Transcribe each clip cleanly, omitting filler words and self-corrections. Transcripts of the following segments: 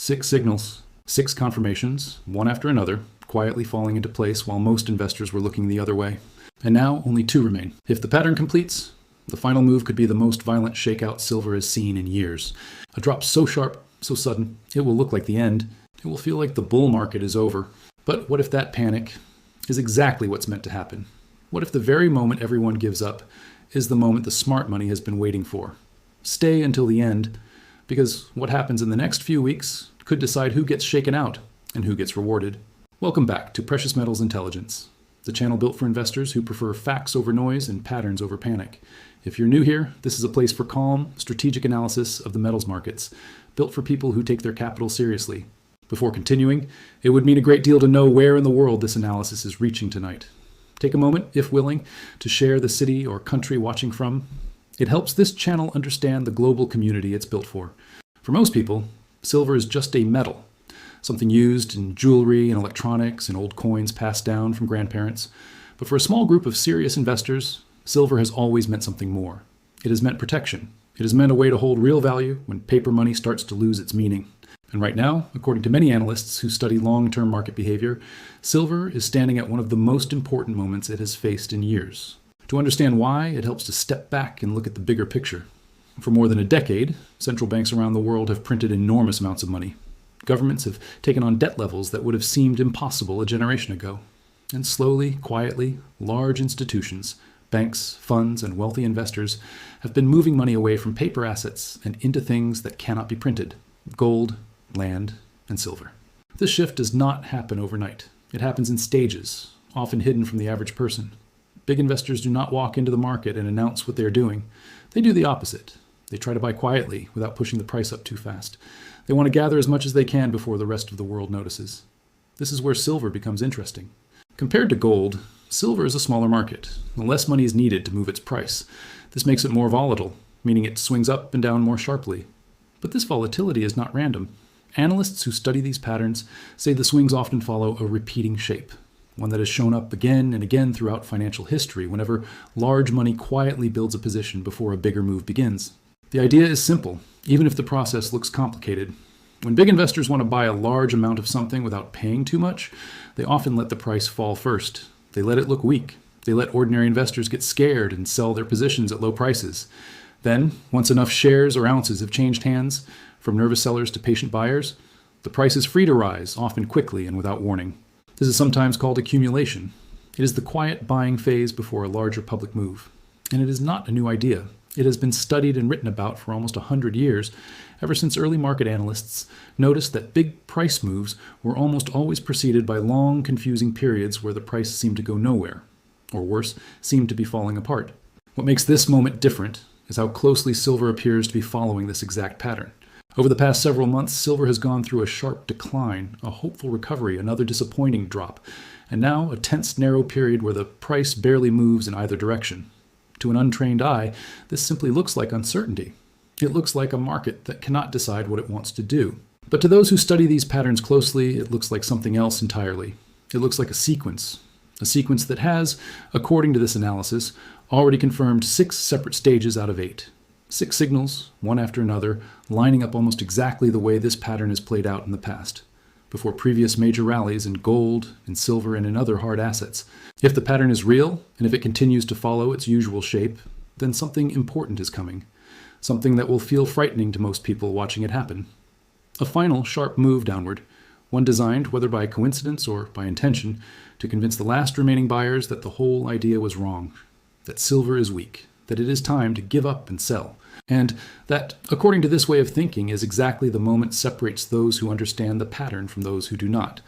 6 signals, 6 confirmations, one after another, quietly falling into place while most investors were looking the other way. And now only 2 remain. If the pattern completes, the final move could be the most violent shakeout silver has seen in years. A drop so sharp, so sudden, it will look like the end. It will feel like the bull market is over. But what if that panic is exactly what's meant to happen? What if the very moment everyone gives up is the moment the smart money has been waiting for? Stay until the end, because what happens in the next few weeks could decide who gets shaken out and who gets rewarded. Welcome back to Precious Metals Intelligence, the channel built for investors who prefer facts over noise and patterns over panic. If you're new here, this is a place for calm, strategic analysis of the metals markets, built for people who take their capital seriously. Before continuing, it would mean a great deal to know where in the world this analysis is reaching tonight. Take a moment, if willing, to share the city or country watching from. It helps this channel understand the global community it's built for. For most people, silver is just a metal, something used in jewelry and electronics and old coins passed down from grandparents. But for a small group of serious investors, silver has always meant something more. It has meant protection. It has meant a way to hold real value when paper money starts to lose its meaning. And right now, according to many analysts who study long-term market behavior, silver is standing at one of the most important moments it has faced in years. To understand why, it helps to step back and look at the bigger picture. For more than a decade, central banks around the world have printed enormous amounts of money. Governments have taken on debt levels that would have seemed impossible a generation ago. And slowly, quietly, large institutions, banks, funds, and wealthy investors have been moving money away from paper assets and into things that cannot be printed: gold, land, and silver. This shift does not happen overnight. It happens in stages, often hidden from the average person. Big investors do not walk into the market and announce what they are doing. They do the opposite. They try to buy quietly without pushing the price up too fast. They want to gather as much as they can before the rest of the world notices. This is where silver becomes interesting. Compared to gold, silver is a smaller market. Less money is needed to move its price. This makes it more volatile, meaning it swings up and down more sharply. But this volatility is not random. Analysts who study these patterns say the swings often follow a repeating shape, one that has shown up again and again throughout financial history whenever large money quietly builds a position before a bigger move begins. The idea is simple, even if the process looks complicated. When big investors want to buy a large amount of something without paying too much, they often let the price fall first. They let it look weak. They let ordinary investors get scared and sell their positions at low prices. Then, once enough shares or ounces have changed hands, from nervous sellers to patient buyers, the price is free to rise, often quickly and without warning. This is sometimes called accumulation. It is the quiet buying phase before a larger public move. And it is not a new idea. It has been studied and written about for almost 100 years, ever since early market analysts noticed that big price moves were almost always preceded by long, confusing periods where the price seemed to go nowhere, or worse, seemed to be falling apart. What makes this moment different is how closely silver appears to be following this exact pattern. Over the past several months, silver has gone through a sharp decline, a hopeful recovery, another disappointing drop, and now a tense, narrow period where the price barely moves in either direction. To an untrained eye, this simply looks like uncertainty. It looks like a market that cannot decide what it wants to do. But to those who study these patterns closely, it looks like something else entirely. It looks like a sequence that has, according to this analysis, already confirmed 6 separate stages out of 8. 6 signals, one after another, lining up almost exactly the way this pattern has played out in the past, before previous major rallies in gold, in silver, and in other hard assets. If the pattern is real, and if it continues to follow its usual shape, then something important is coming, something that will feel frightening to most people watching it happen. A final, sharp move downward, one designed, whether by coincidence or by intention, to convince the last remaining buyers that the whole idea was wrong, that silver is weak, that it is time to give up and sell. And that, according to this way of thinking, is exactly the moment separates those who understand the pattern from those who do not.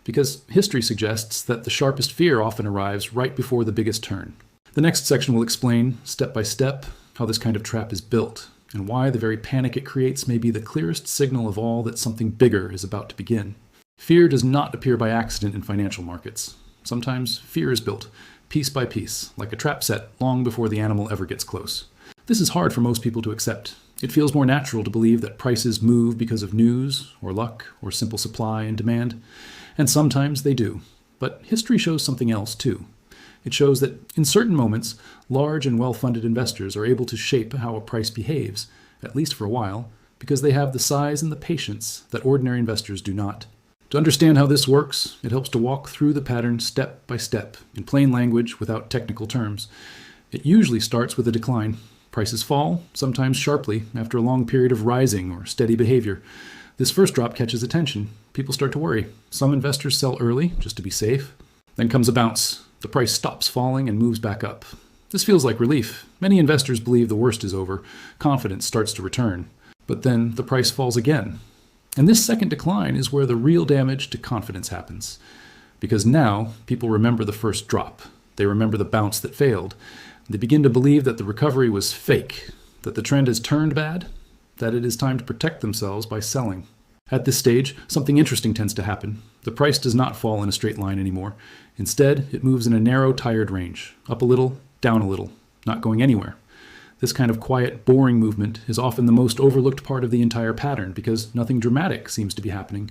Because history suggests that the sharpest fear often arrives right before the biggest turn. The next section will explain, step by step, how this kind of trap is built, and why the very panic it creates may be the clearest signal of all that something bigger is about to begin. Fear does not appear by accident in financial markets. Sometimes fear is built, piece by piece, like a trap set long before the animal ever gets close. This is hard for most people to accept. It feels more natural to believe that prices move because of news, or luck, or simple supply and demand. And sometimes they do. But history shows something else, too. It shows that in certain moments, large and well-funded investors are able to shape how a price behaves, at least for a while, because they have the size and the patience that ordinary investors do not. To understand how this works, it helps to walk through the pattern step by step, in plain language without technical terms. It usually starts with a decline. Prices fall, sometimes sharply, after a long period of rising or steady behavior. This first drop catches attention. People start to worry. Some investors sell early, just to be safe. Then comes a bounce. The price stops falling and moves back up. This feels like relief. Many investors believe the worst is over. Confidence starts to return. But then the price falls again. And this second decline is where the real damage to confidence happens. Because now people remember the first drop. They remember the bounce that failed. They begin to believe that the recovery was fake, that the trend has turned bad, that it is time to protect themselves by selling. At this stage, something interesting tends to happen. The price does not fall in a straight line anymore. Instead, it moves in a narrow, tired range, up a little, down a little, not going anywhere. This kind of quiet, boring movement is often the most overlooked part of the entire pattern because nothing dramatic seems to be happening.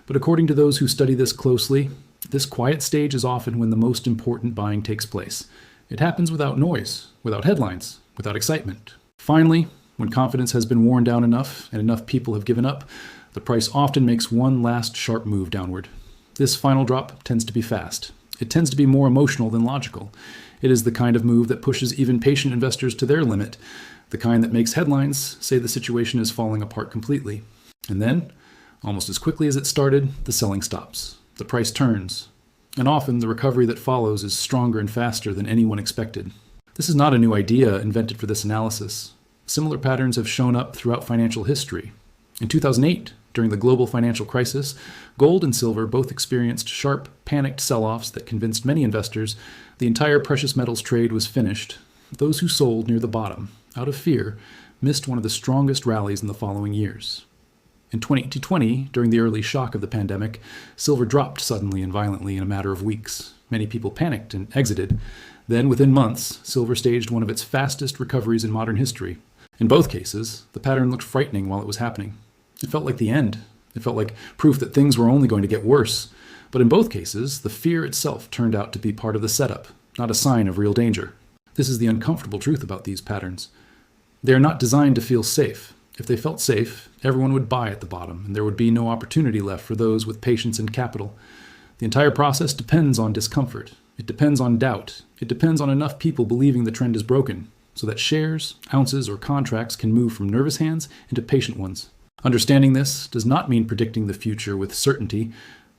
But according to those who study this closely, this quiet stage is often when the most important buying takes place. It happens without noise, without headlines, without excitement. Finally, when confidence has been worn down enough and enough people have given up, the price often makes one last sharp move downward. This final drop tends to be fast. It tends to be more emotional than logical. It is the kind of move that pushes even patient investors to their limit, the kind that makes headlines say the situation is falling apart completely. And then, almost as quickly as it started, the selling stops. The price turns. And often the recovery that follows is stronger and faster than anyone expected. This is not a new idea invented for this analysis. Similar patterns have shown up throughout financial history. In 2008, during the global financial crisis, gold and silver both experienced sharp, panicked sell-offs that convinced many investors the entire precious metals trade was finished. Those who sold near the bottom, out of fear, missed one of the strongest rallies in the following years. In 2020, during the early shock of the pandemic, silver dropped suddenly and violently in a matter of weeks. Many people panicked and exited. Then, within months, silver staged one of its fastest recoveries in modern history. In both cases, the pattern looked frightening while it was happening. It felt like the end. It felt like proof that things were only going to get worse. But in both cases, the fear itself turned out to be part of the setup, not a sign of real danger. This is the uncomfortable truth about these patterns. They are not designed to feel safe. If they felt safe, everyone would buy at the bottom, and there would be no opportunity left for those with patience and capital. The entire process depends on discomfort. It depends on doubt. It depends on enough people believing the trend is broken, so that shares, ounces, or contracts can move from nervous hands into patient ones. Understanding this does not mean predicting the future with certainty.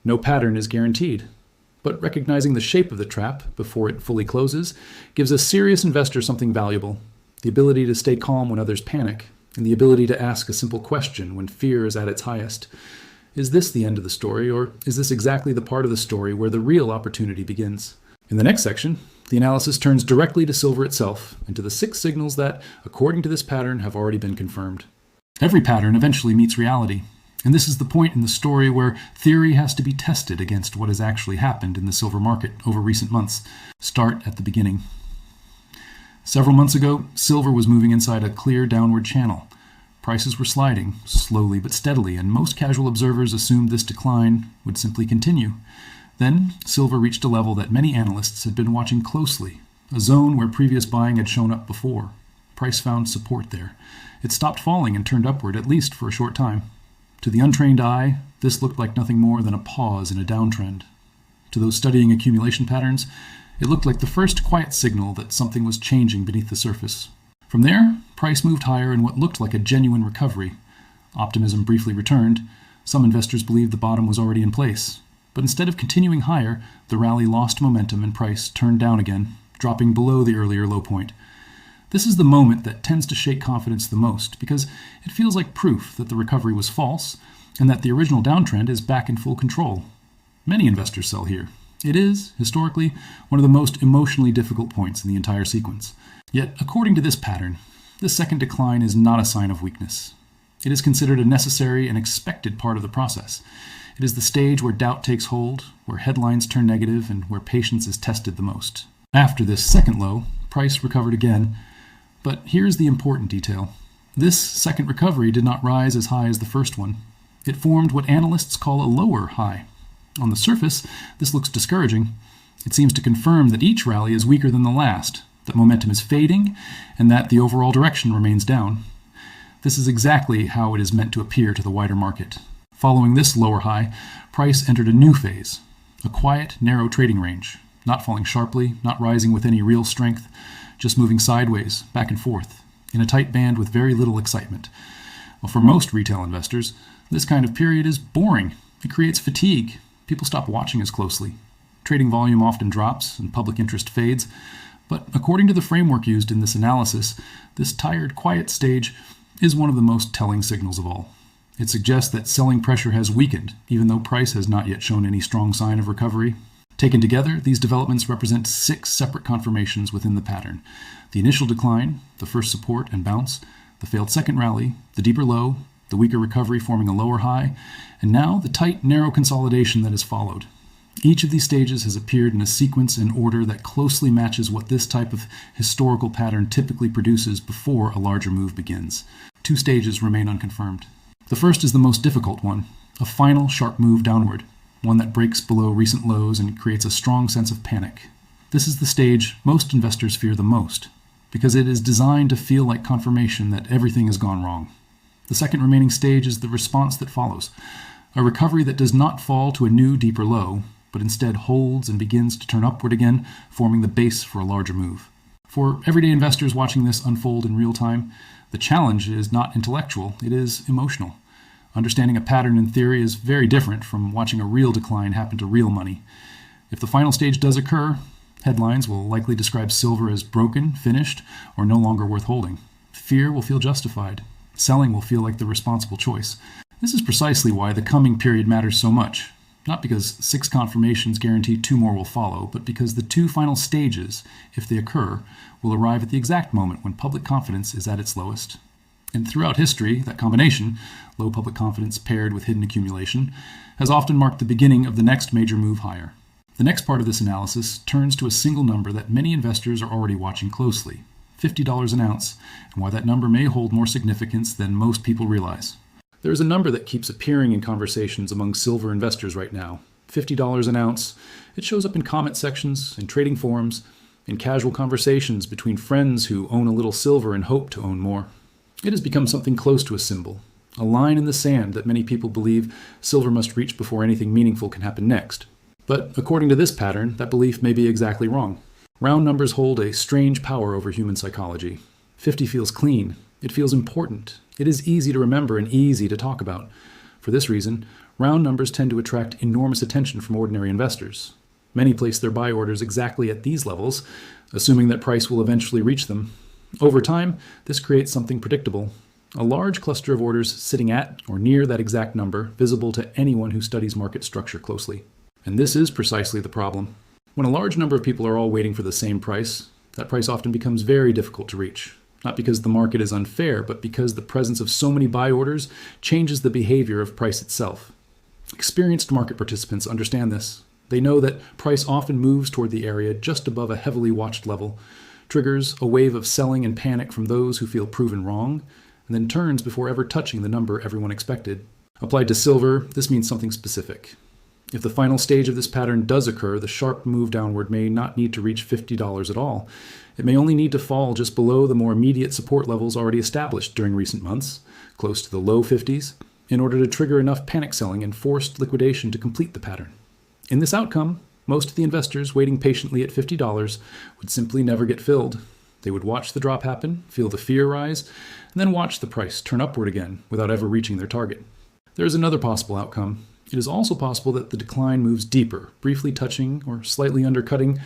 No pattern is guaranteed. But recognizing the shape of the trap before it fully closes gives a serious investor something valuable: the ability to stay calm when others panic, and the ability to ask a simple question when fear is at its highest. Is this the end of the story, or is this exactly the part of the story where the real opportunity begins? In the next section, the analysis turns directly to silver itself and to the 6 signals that, according to this pattern, have already been confirmed. Every pattern eventually meets reality, and this is the point in the story where theory has to be tested against what has actually happened in the silver market over recent months. Start at the beginning. Several months ago, silver was moving inside a clear downward channel. Prices were sliding, slowly but steadily, and most casual observers assumed this decline would simply continue. Then, silver reached a level that many analysts had been watching closely, a zone where previous buying had shown up before. Price found support there. It stopped falling and turned upward, at least for a short time. To the untrained eye, this looked like nothing more than a pause in a downtrend. To those studying accumulation patterns, it looked like the first quiet signal that something was changing beneath the surface. From there, price moved higher in what looked like a genuine recovery. Optimism briefly returned. Some investors believed the bottom was already in place. But instead of continuing higher, the rally lost momentum and price turned down again, dropping below the earlier low point. This is the moment that tends to shake confidence the most, because it feels like proof that the recovery was false and that the original downtrend is back in full control. Many investors sell here. It is, historically, one of the most emotionally difficult points in the entire sequence. Yet, according to this pattern, this second decline is not a sign of weakness. It is considered a necessary and expected part of the process. It is the stage where doubt takes hold, where headlines turn negative, and where patience is tested the most. After this second low, price recovered again. But here's the important detail. This second recovery did not rise as high as the first one. It formed what analysts call a lower high. On the surface, this looks discouraging. It seems to confirm that each rally is weaker than the last, that momentum is fading, and that the overall direction remains down. This is exactly how it is meant to appear to the wider market. Following this lower high, price entered a new phase, a quiet, narrow trading range, not falling sharply, not rising with any real strength, just moving sideways, back and forth, in a tight band with very little excitement. Well, for most retail investors, this kind of period is boring. It creates fatigue. People stop watching as closely. Trading volume often drops and public interest fades. But according to the framework used in this analysis, this tired, quiet stage is one of the most telling signals of all. It suggests that selling pressure has weakened, even though price has not yet shown any strong sign of recovery. Taken together, these developments represent 6 separate confirmations within the pattern. The initial decline, the first support and bounce, the failed second rally, the deeper low, the weaker recovery forming a lower high, and now the tight, narrow consolidation that has followed. Each of these stages has appeared in a sequence and order that closely matches what this type of historical pattern typically produces before a larger move begins. 2 stages remain unconfirmed. The first is the most difficult one, a final sharp move downward, one that breaks below recent lows and creates a strong sense of panic. This is the stage most investors fear the most, because it is designed to feel like confirmation that everything has gone wrong. The second remaining stage is the response that follows, a recovery that does not fall to a new, deeper low, but instead holds and begins to turn upward again, forming the base for a larger move. For everyday investors watching this unfold in real time, the challenge is not intellectual, it is emotional. Understanding a pattern in theory is very different from watching a real decline happen to real money. If the final stage does occur, headlines will likely describe silver as broken, finished, or no longer worth holding. Fear will feel justified. Selling will feel like the responsible choice. This is precisely why the coming period matters so much. Not because 6 confirmations guarantee 2 more will follow, but because the 2 final stages, if they occur, will arrive at the exact moment when public confidence is at its lowest. And throughout history, that combination, low public confidence paired with hidden accumulation, has often marked the beginning of the next major move higher. The next part of this analysis turns to a single number that many investors are already watching closely, $50 an ounce, and why that number may hold more significance than most people realize. There is a number that keeps appearing in conversations among silver investors right now, $50 an ounce. It shows up in comment sections, in trading forums, in casual conversations between friends who own a little silver and hope to own more. It has become something close to a symbol, a line in the sand that many people believe silver must reach before anything meaningful can happen next. But according to this pattern, that belief may be exactly wrong. Round numbers hold a strange power over human psychology. 50 feels clean. It feels important. It is easy to remember and easy to talk about. For this reason, round numbers tend to attract enormous attention from ordinary investors. Many place their buy orders exactly at these levels, assuming that price will eventually reach them. Over time, this creates something predictable, a large cluster of orders sitting at or near that exact number, visible to anyone who studies market structure closely. And this is precisely the problem. When a large number of people are all waiting for the same price, that price often becomes very difficult to reach. Not because the market is unfair, but because the presence of so many buy orders changes the behavior of price itself. Experienced market participants understand this. They know that price often moves toward the area just above a heavily watched level, triggers a wave of selling and panic from those who feel proven wrong, and then turns before ever touching the number everyone expected. Applied to silver, this means something specific. If the final stage of this pattern does occur, the sharp move downward may not need to reach $50 at all. It may only need to fall just below the more immediate support levels already established during recent months, close to the low 50s, in order to trigger enough panic selling and forced liquidation to complete the pattern. In this outcome, most of the investors waiting patiently at $50 would simply never get filled. They would watch the drop happen, feel the fear rise, and then watch the price turn upward again without ever reaching their target. There is another possible outcome. It is also possible that the decline moves deeper, briefly touching or slightly undercutting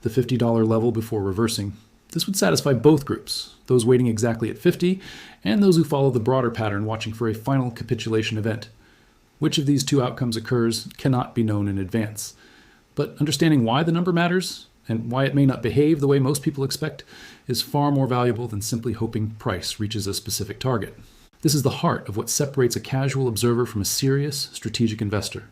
the $50 level before reversing. This would satisfy both groups, those waiting exactly at 50 and those who follow the broader pattern watching for a final capitulation event. Which of these 2 outcomes occurs cannot be known in advance. But understanding why the number matters and why it may not behave the way most people expect is far more valuable than simply hoping price reaches a specific target. This is the heart of what separates a casual observer from a serious, strategic investor.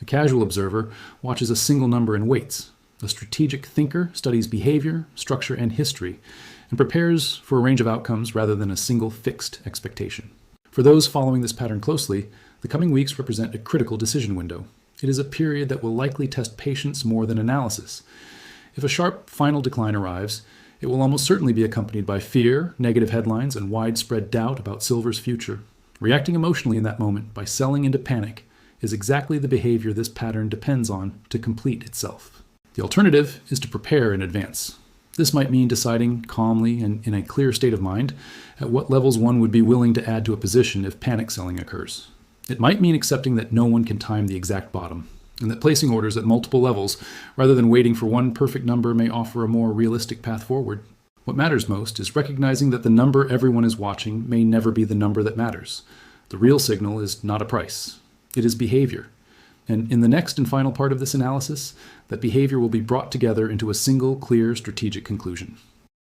A casual observer watches a single number and waits. A strategic thinker studies behavior, structure, and history, and prepares for a range of outcomes rather than a single fixed expectation. For those following this pattern closely, the coming weeks represent a critical decision window. It is a period that will likely test patience more than analysis. If a sharp final decline arrives, It will almost certainly be accompanied by fear, negative headlines, and widespread doubt about silver's future. Reacting emotionally in that moment by selling into panic is exactly the behavior this pattern depends on to complete itself. The alternative is to prepare in advance. This might mean deciding calmly and in a clear state of mind at what levels one would be willing to add to a position if panic selling occurs. It might mean accepting that no one can time the exact bottom, and that placing orders at multiple levels rather than waiting for one perfect number may offer a more realistic path forward. What matters most is recognizing that the number everyone is watching may never be the number that matters. The real signal is not a price. It is behavior. And in the next and final part of this analysis, that behavior will be brought together into a single, clear, strategic conclusion.